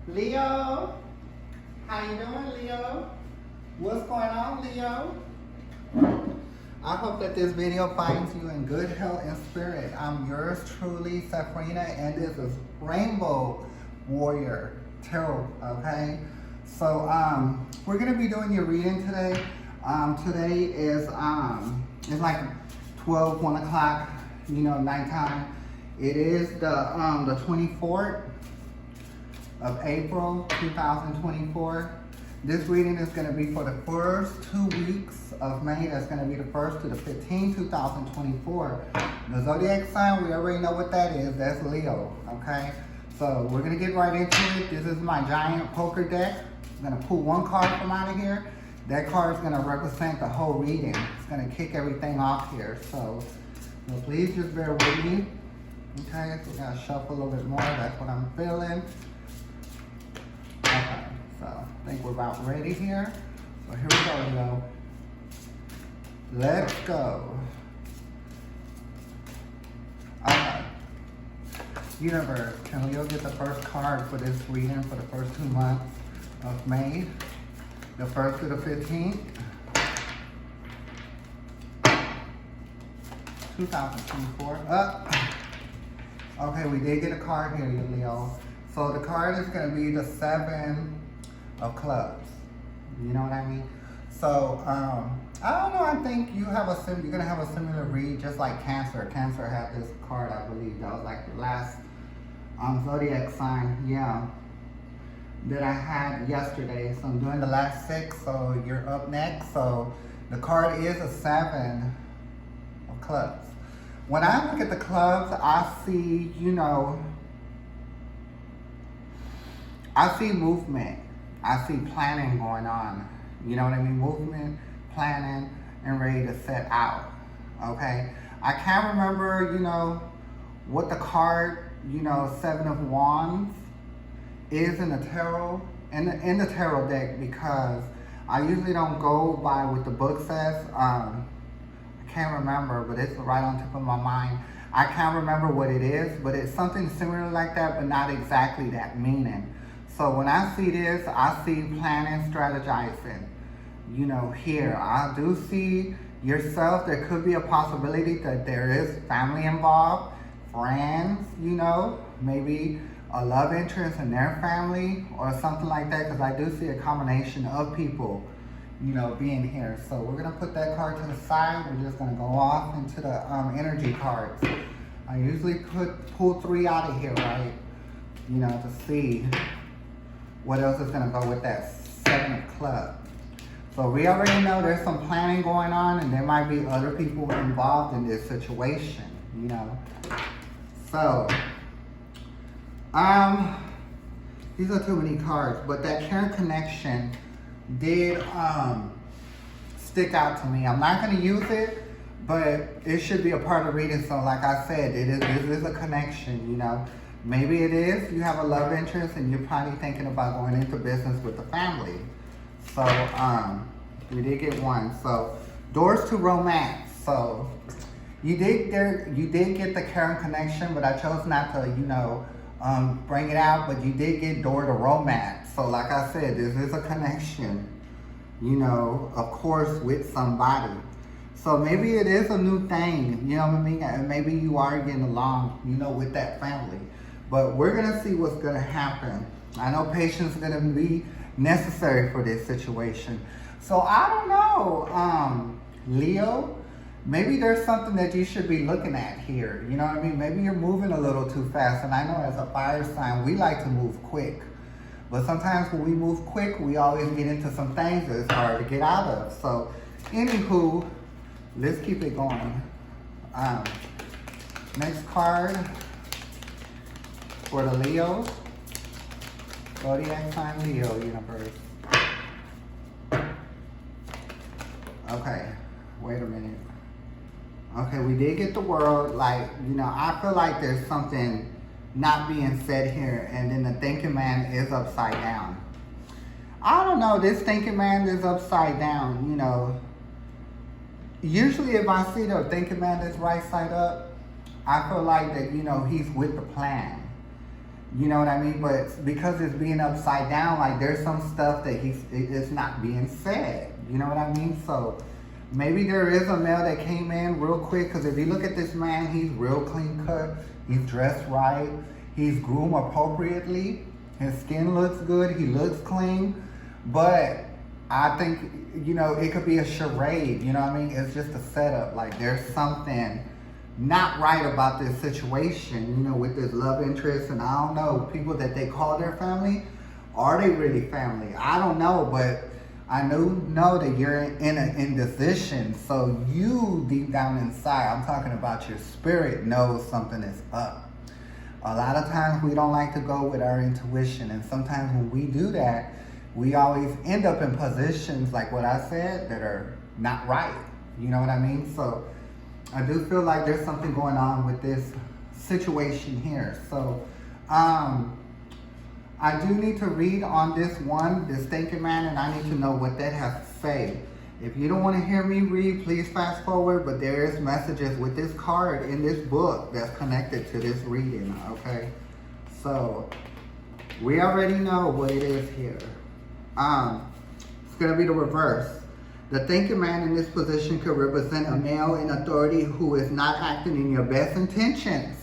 Leo, how you doing, Leo? What's going on, Leo? I hope that this video finds you in good health and spirit. I'm yours truly, Safrina, and this is Rainbow Warrior Tarot, okay? So, we're gonna be doing your reading today. Today is, it's like 12, 1 o'clock, nighttime. It is the 24th of April 2024. This reading is going to be for the first 2 weeks of May. That's going to be the 1st to the 15th, 2024. The zodiac sign, we already know what that is. That's Leo, okay? So we're going to get right into it. This is my giant poker deck. I'm going to pull one card from out of here. That card is going to represent the whole reading. It's going to kick everything off here. So please just bear with me. Okay, so we're going to shuffle a little bit more. That's what I'm feeling. Okay, so I think we're about ready here. So here we go, Leo. Let's go. Okay. Universe, can Leo get the first card for this reading for the first 2 months of May? The 1st to the 15th. 2024. Okay, we did get a card here, Leo. So the card is going to be the 7 of clubs. You know what I mean? So, I don't know, I think you're going to have a similar read just like Cancer. Cancer had this card, I believe. That was like the last zodiac sign, yeah, that I had yesterday. So I'm doing the last 6, so you're up next. So the card is a 7 of clubs. When I look at the clubs, I see, I see movement. I see planning going on. You know what I mean? Movement, planning, and ready to set out. Okay? I can't remember, what the card, 7 of Wands is in the tarot, in the tarot deck, because I usually don't go by what the book says. I can't remember, but it's right on top of my mind. I can't remember what it is, but it's something similar like that, but not exactly that meaning. So when I see this, I see planning, strategizing. Here, I do see yourself. There could be a possibility that there is family involved, friends, maybe a love interest in their family or something like that, because I do see a combination of people, being here. So we're going to put that card to the side. We're just going to go off into the energy cards. I usually pull 3 out of here, right? To see what else is going to go with that 7 of clubs. So we already know there's some planning going on, and there might be other people involved in this situation, So, these are too many cards, but that caring connection did stick out to me. I'm not going to use it, but it should be a part of reading. So like I said, this is a connection, Maybe it is. You have a love interest and you're probably thinking about going into business with the family. So, we did get 1. So, doors to romance. So, you did get the caring connection, but I chose not to, bring it out. But you did get door to romance. So, like I said, this is a connection, of course, with somebody. So maybe it is a new thing, you know what I mean? And maybe you are getting along, with that family. But we're going to see what's going to happen. I know patience is going to be necessary for this situation. So I don't know, Leo, maybe there's something that you should be looking at here. You know what I mean? Maybe you're moving a little too fast. And I know as a fire sign, we like to move quick. But sometimes when we move quick, we always get into some things that it's hard to get out of. So anywho, let's keep it going. Next card for the Leos. Zodiac sign Leo universe. Okay, wait a minute. Okay, we did get the world. I feel like there's something not being said here, and then the thinking man is upside down. I don't know, this thinking man is upside down, Usually if I see the thinking man that's right side up, I feel like that, he's with the plan. You know what I mean? But because it's being upside down, like there's some stuff that it's not being said. You know what I mean? So maybe there is a male that came in real quick, because if you look at this man, he's real clean cut, he's dressed right, he's groomed appropriately, his skin looks good, he looks clean, but I think, you know, it could be a charade, you know what I mean? It's just a setup, like there's something not right about this situation, you know, with this love interest, and I don't know, people that they call their family, are they really family? I don't know, but I know that you're in an indecision, so you deep down inside, I'm talking about your spirit, knows something is up. A lot of times we don't like to go with our intuition, and sometimes when we do that, we always end up in positions like what I said that are not right. You know what I mean? So I do feel like there's something going on with this situation here. So I do need to read on this thinking man, and I need to know what that has to say. If you don't want to hear me read, please fast forward, but there is messages with this card in this book that's connected to this reading, okay? So we already know what it is here. It's going to be the reverse. The thinking man in this position could represent a male in authority who is not acting in your best intentions.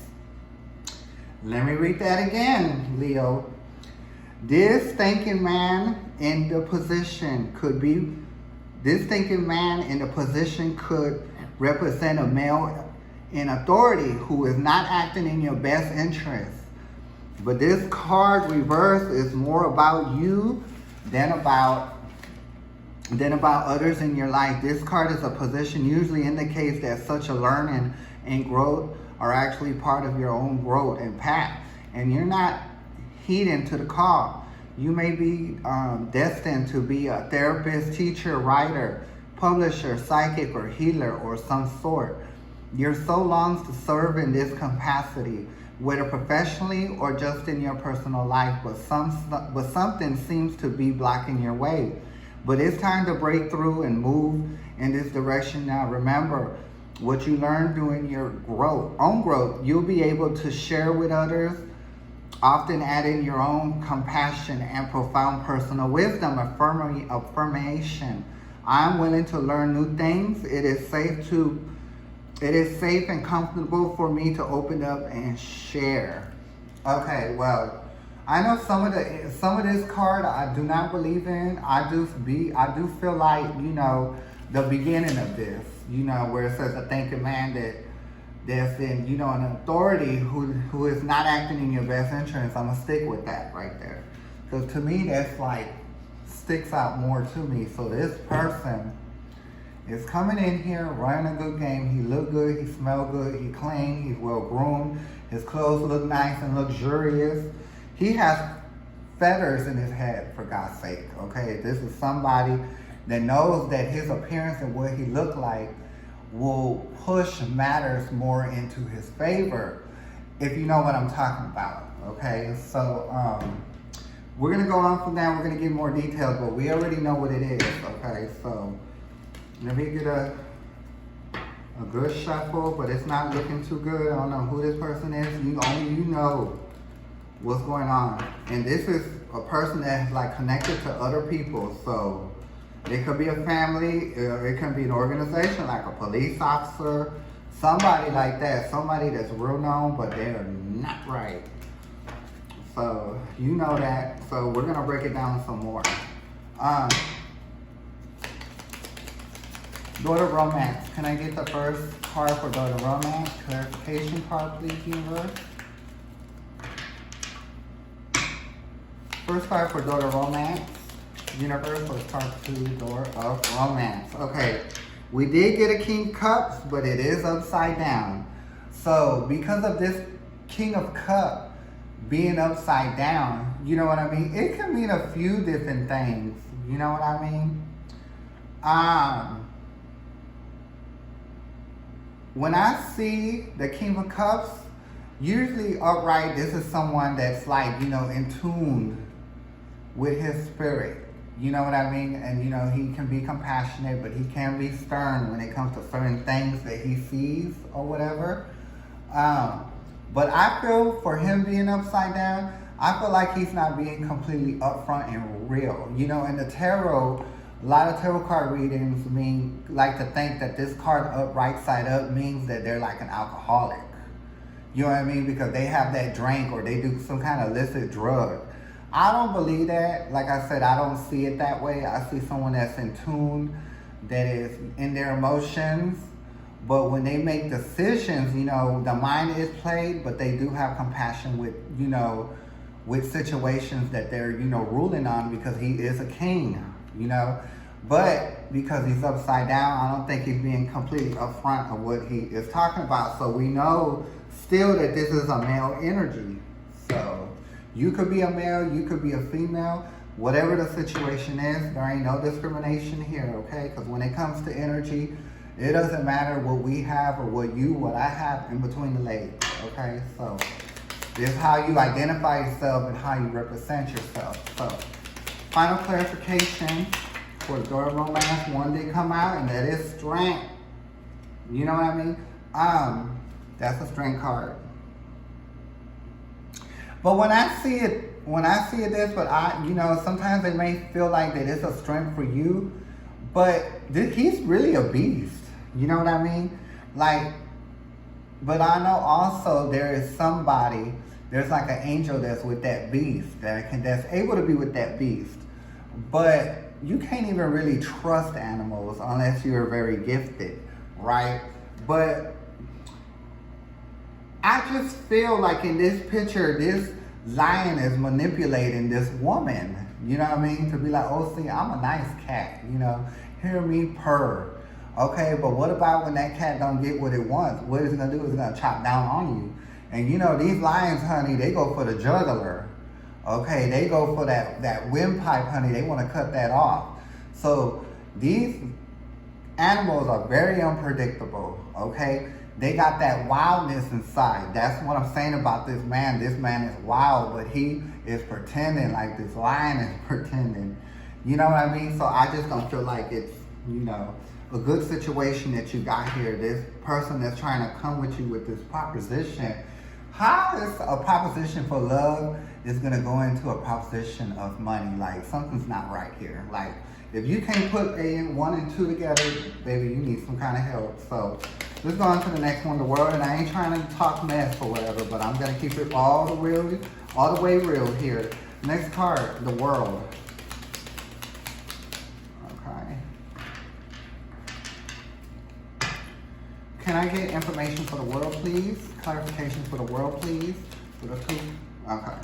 Let me read that again, Leo. This thinking man in the position could represent a male in authority who is not acting in your best interest. But this card reverse is more about you than about others in your life. This card is a position usually indicates that such a learning and growth are actually part of your own growth and path. And you're not heeding to the call. You may be destined to be a therapist, teacher, writer, publisher, psychic, or healer or some sort. Your soul longs to serve in this capacity, whether professionally or just in your personal life, but something seems to be blocking your way. But it's time to break through and move in this direction now. Remember, what you learn during your own growth, you'll be able to share with others, often adding your own compassion and profound personal wisdom, affirmation. I'm willing to learn new things. It is safe and comfortable for me to open up and share. Okay, well, I know some of this card I do not believe in. I do feel like, you know, the beginning of this, you know, where it says a thinking man that's in, you know, an authority who is not acting in your best interest. I'm gonna stick with that right there. Because to me, that's like, sticks out more to me. So this person is coming in here, running a good game. He look good, he smell good, he clean, he's well groomed. His clothes look nice and luxurious. He has feathers in his head, for God's sake, okay? This is somebody that knows that his appearance and what he look like will push matters more into his favor, if you know what I'm talking about, okay? So we're gonna go on from that. We're gonna get more details, but we already know what it is, okay? So let me get a good shuffle, but it's not looking too good. I don't know who this person is. Only you know what's going on. And this is a person that's like connected to other people. So it could be a family, it can be an organization like a police officer, somebody like that, somebody that's real known, but they're not right. So you know that. So we're gonna break it down some more. Daughter Romance. Can I get the first card for Daughter Romance? Clarification card, please, universe. First card for Daughter Romance. Universe, let's talk to Door of Romance. Okay, we did get a King Cups, but it is upside down. So because of this King of Cups being upside down, you know what I mean? It can mean a few different things. You know what I mean? When I see the King of Cups, usually upright, this is someone that's like, you know, in tune with his spirit. You know what I mean? And, you know, he can be compassionate, but he can be stern when it comes to certain things that he sees or whatever. But I feel for him being upside down, I feel like he's not being completely upfront and real. You know, in the tarot, a lot of tarot card readings like to think that this card up, right side up, means that they're like an alcoholic. You know what I mean? Because they have that drink or they do some kind of illicit drug. I don't believe that. Like I said, I don't see it that way. I see someone that's in tune, that is in their emotions. But when they make decisions, you know, the mind is played, but they do have compassion with, you know, with situations that they're, you know, ruling on, because he is a king, you know. But because he's upside down, I don't think he's being completely upfront of what he is talking about. So we know still that this is a male energy. So you could be a male, you could be a female. Whatever the situation is, there ain't no discrimination here, okay? Because when it comes to energy, it doesn't matter what we have or what I have in between the legs, okay? So this is how you identify yourself and how you represent yourself. So final clarification for the Door of Romance. One did come out, and that is strength. You know what I mean? That's a strength card. But when I see it this, but you know, sometimes it may feel like that it's a strength for you, but he's really a beast. You know what I mean? Like, but I know also there is somebody, there's like an angel that's with that beast, that's able to be with that beast. But you can't even really trust animals unless you're very gifted, right? But I just feel like in this picture, this lion is manipulating this woman, you know what I mean? To be like, oh, see, I'm a nice cat, you know, hear me purr. Okay, but what about when that cat don't get what it wants? What is it gonna do? It's gonna chop down on you. And you know, these lions, honey, they go for the jugular. Okay, they go for that windpipe, honey. They wanna cut that off. So these animals are very unpredictable, okay? They got that wildness inside. That's what I'm saying about this man. This man is wild, but he is pretending, like this lion is pretending. You know what I mean? So I just don't feel like it's, you know, a good situation that you got here. This person that's trying to come with you with this proposition. How is a proposition for love is gonna go into a proposition of money? Like, something's not right here. Like, if you can't put one and two together, baby, you need some kind of help. So let's go on to the next one, the world. And I ain't trying to talk mess or whatever, but I'm gonna keep it all the way real here. Next card, the world. Okay. Can I get information for the world, please? Clarification for the world, please. For the two. Okay.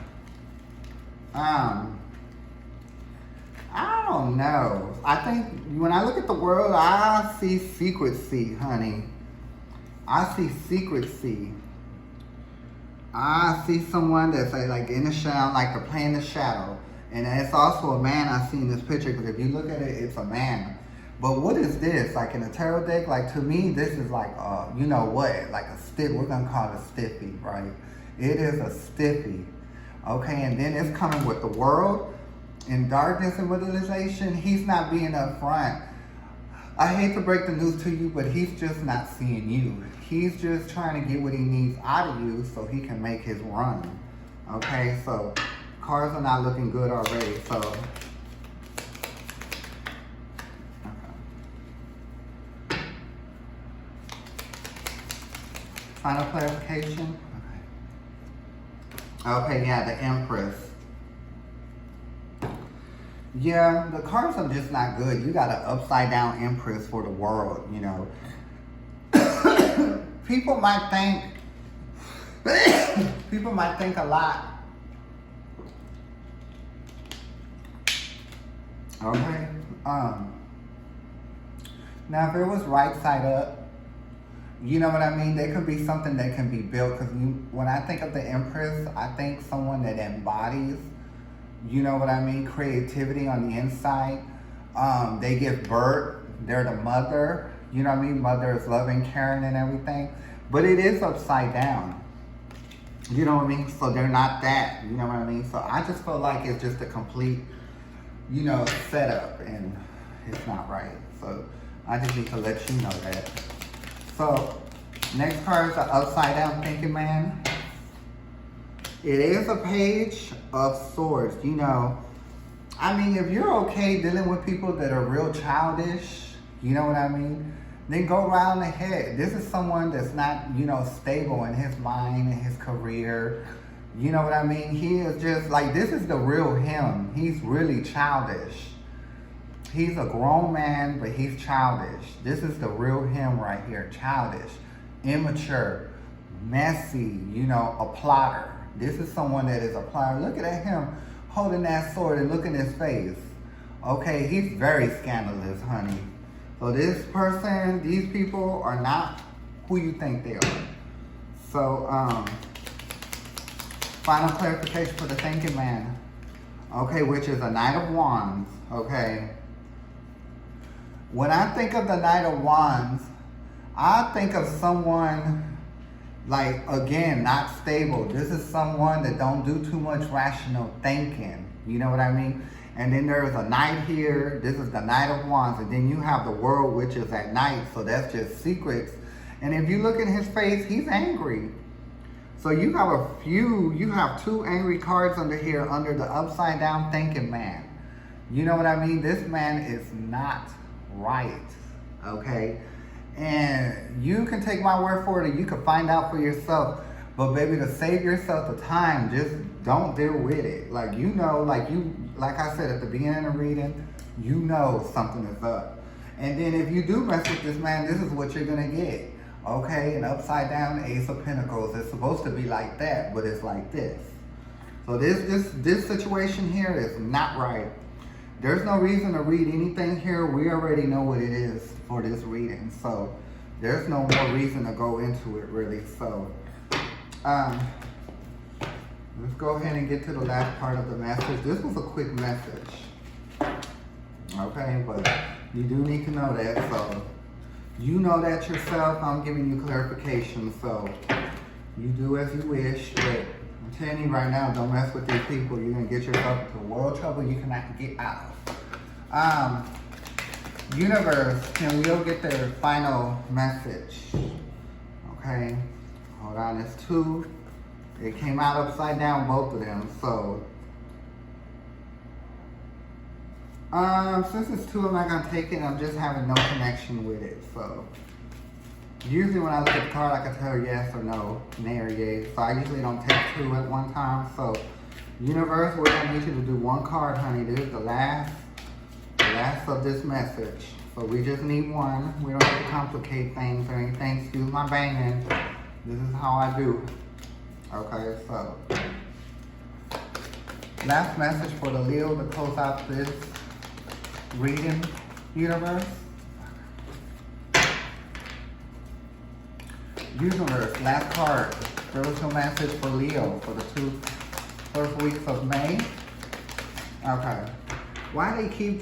I don't know. I think when I look at the world, I see secrecy, honey. I see secrecy. I see someone that's like in the shadow, like they're playing the shadow. And it's also a man I see in this picture, because if you look at it, it's a man. But what is this? Like in a tarot deck, like to me, this is like, you know what? Like a stiff, we're gonna call it a stiffy, right? It is a stiffy. Okay, and then it's coming with the world. In darkness and realization, he's not being upfront. I hate to break the news to you, but he's just not seeing you. He's just trying to get what he needs out of you so he can make his run. Okay, so cards are not looking good already, so. Okay. Final clarification? Okay, yeah, the Empress. Yeah, the cards are just not good. You got an upside down Empress for the world, you know. People might think a lot. Okay. Now if it was right side up, you know what I mean? There could be something that can be built, because when I think of the Empress, I think someone that embodies, you know what I mean, creativity on the inside. They give birth. They're the mother. You know what I mean? Mother is loving, caring, and everything. But it is upside down. You know what I mean? So they're not that. You know what I mean? So I just feel like it's just a complete, you know, setup, and it's not right. So I just need to let you know that. So next card is the upside down thinking man. It is a page of swords. You know, I mean, if you're okay dealing with people that are real childish, you know what I mean? Then go around the head. This is someone that's not, you know, stable in his mind and his career. You know what I mean? He is just like, this is the real him. He's really childish. He's a grown man, but he's childish. This is the real him right here. Childish, immature, messy, you know, a plotter. This is someone that is a plotter. Look at him holding that sword and look in his face. Okay, he's very scandalous, honey. So this person, these people are not who you think they are. So, final clarification for the thinking man. Okay, which is a Knight of Wands. Okay. When I think of the Knight of Wands, I think of someone like, again, not stable. This is someone that don't do too much rational thinking. You know what I mean? And then there's a knight here. This is the Knight of Wands. And then you have the World, which is at night. So that's just secrets. And if you look in his face, he's angry. So you have two angry cards under here, under the upside down thinking man. You know what I mean? This man is not right. Okay? And you can take my word for it, and you can find out for yourself. But baby, to save yourself the time, just don't deal with it. Like, you know, like I said at the beginning of the reading, you know something is up. And then if you do mess with this man, this is what you're gonna get. Okay, an upside down Ace of Pentacles. It's supposed to be like that, but it's like this. So this situation here is not right. There's no reason to read anything here. We already know what it is for this reading. So there's no more reason to go into it really. So let's go ahead and get to the last part of the message. This was a quick message. Okay, but you do need to know that. So you know that yourself. I'm giving you clarification. So you do as you wish. But I'm telling you right now, don't mess with these people. You're going to get yourself into world trouble you cannot get out of. Universe, can we go get their final message? Okay. Hold on, it's two. It came out upside down, both of them. So, since it's two, I'm not gonna take it. I'm just having no connection with it. So, usually when I look at the card, I can tell yes or no, nay or yay. So I usually don't take two at one time. So, universe, we're gonna need you to do one card, honey. This is the last of this message. So we just need one. We don't have to complicate things or anything. Excuse my banging. This is how I do. Okay, so last message for the Leo to close out this reading, universe. Universe, last card. Spiritual message for Leo for the first weeks of May. Okay. Why they keep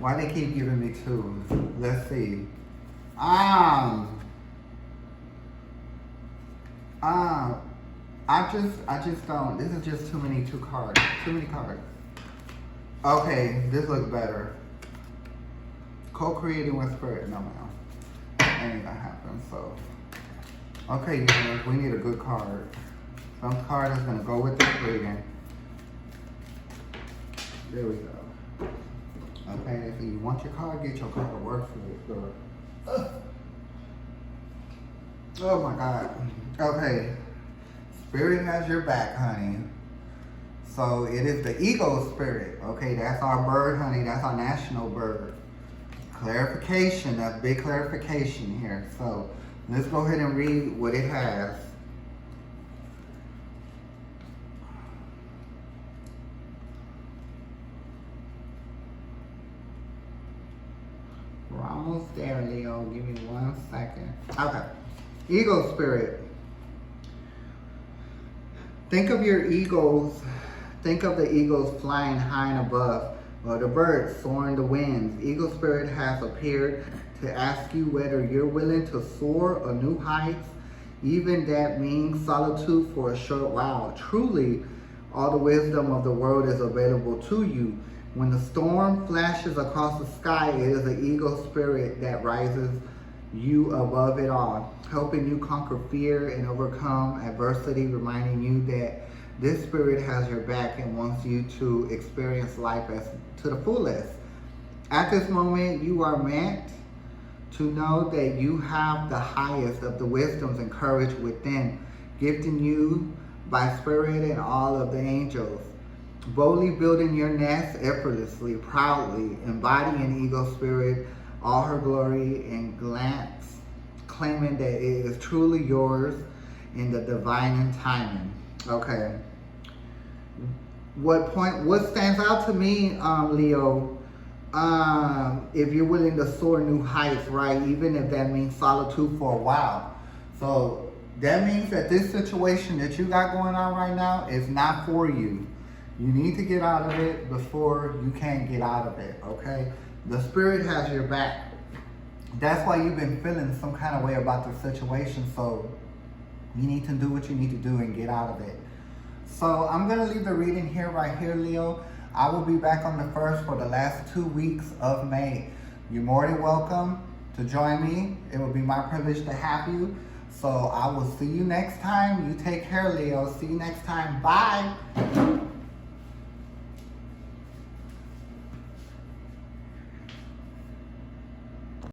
giving me two? Let's see. I just don't. This is just too many cards. Too many cards. Okay, this looks better. Co-creating with spirit. No, ma'am. Ain't gonna happen. So, okay, universe, we need a good card. Some card is gonna go with this reading. There we go. Okay, if you want your card, get your card to work for you, girl. Oh my God. Okay. Spirit has your back, honey. So it is the eagle spirit. Okay, that's our bird, honey. That's our national bird. Clarification. That's big clarification here. So let's go ahead and read what it has. We're almost there, Leo. Give me 1 second. Okay. Eagle spirit. Think of your eagles. Think of the eagles flying high and above, or the birds soaring the winds. Eagle spirit has appeared to ask you whether you're willing to soar a new heights, even that means solitude for a short while. Truly, all the wisdom of the world is available to you. When the storm flashes across the sky, it is the eagle spirit that rises you above it all, helping you conquer fear and overcome adversity, reminding you that this spirit has your back and wants you to experience life as to the fullest. At this moment, you are meant to know that you have the highest of the wisdoms and courage within, gifting you by spirit and all of the angels. Boldly building your nest effortlessly, proudly, embodying ego spirit, all her glory and glance, claiming that it is truly yours in the divine timing. Okay. What stands out to me, Leo, if you're willing to soar new heights, right? Even if that means solitude for a while. So that means that this situation that you got going on right now is not for you. You need to get out of it before you can't get out of it, okay? The spirit has your back. That's why you've been feeling some kind of way about the situation, so you need to do what you need to do and get out of it. So I'm going to leave the reading here, right here, Leo. I will be back on the 1st for the last 2 weeks of May. You're more than welcome to join me. It will be my privilege to have you. So I will see you next time. You take care, Leo. See you next time. Bye.